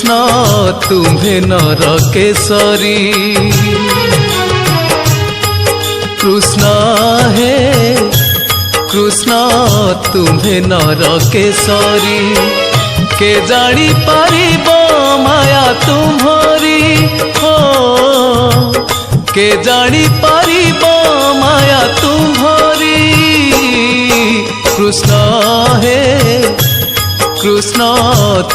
कृष्ण तुम्हें नरकेशरी कृष्ण हे कृष्ण तुम्हें नरकेशरी के जानी पारिब माया तुम्हारी हो के जानी पारिब माया तुम्हारी कृष्ण हे कृष्ण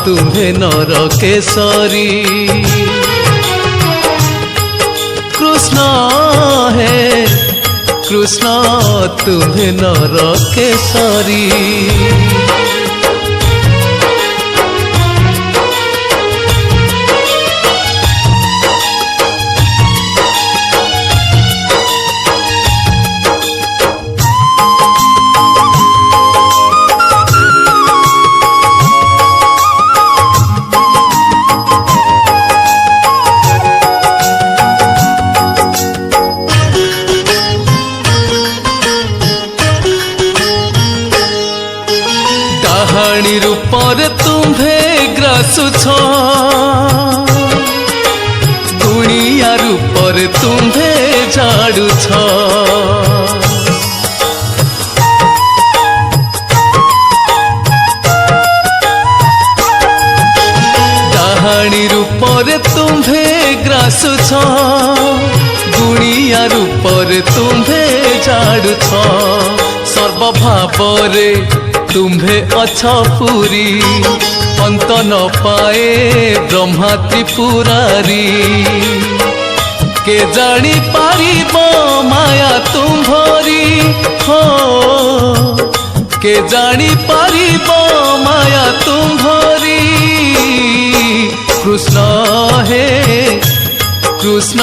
तुम्हें नरकेशरी कृष्ण हे कृष्ण तुम्हें नरकेशरी डाहाणी रूपर तुम्हे ग्रासुछ गुणिया रूपर तुम्हे झाड़ुछ डाहाणी रूपर तुम्हे ग्रासुछ गुणिया रूपर तुम्हे झाड़ुछ सर्वभावरे तुम्हे अच्छा पूरी अंत न पाए ब्रह्मा त्रिपुरारी के जानी पारिब माया तुम्हारी हो के जानी पारिब माया तुम्हारी कृष्ण हे कृष्ण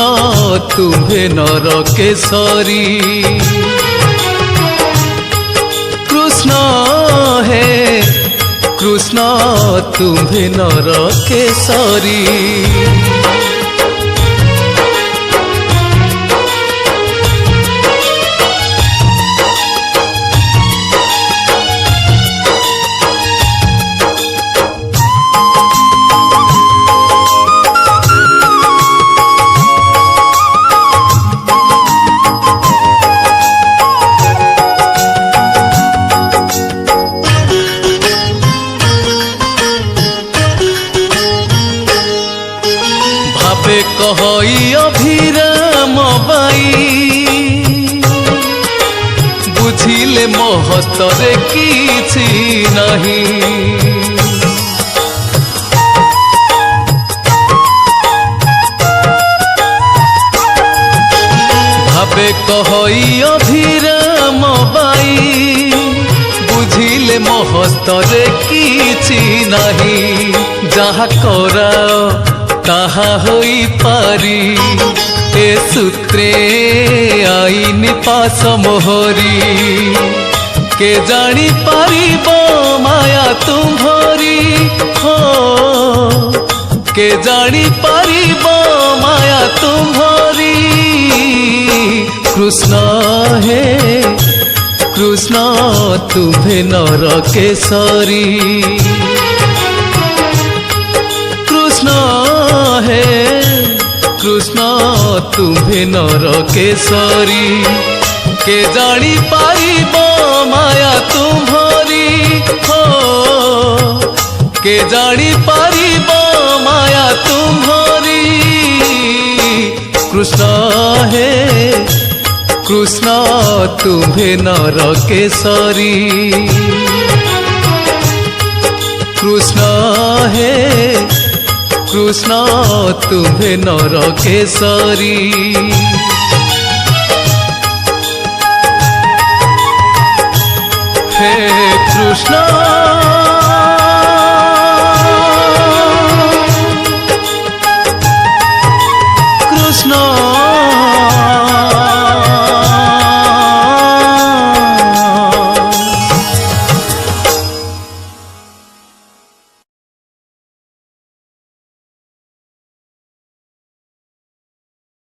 तुम्हें नरकेशरी कृष्ण हे कृष्ण तुम्हें नरकेशरी कही अभिराम बाई बुझिले मो हस्तरे किछि नहीं भावे कही अभिराम बाई बुझिले मो हस्तरे किछि नहीं जहा कराओ ताहा होई पारी ए सूत्रे आईन पास मोहरी के जानी पारिब माया तुम्हारी हो के जानी पारिब माया तुम्हारी कृष्ण हे कृष्ण तुम्हें नरकेशरी कृष्ण हे कृष्ण तुम्हें नरकेशरी के जानी पारिब माया तुम्हारी हो के जानी पारिब माया तुम्हारी कृष्ण हे कृष्ण तुम्हें नरकेशरी कृष्ण हे कृष्ण तुम्हें नरकेशरी हे कृष्ण।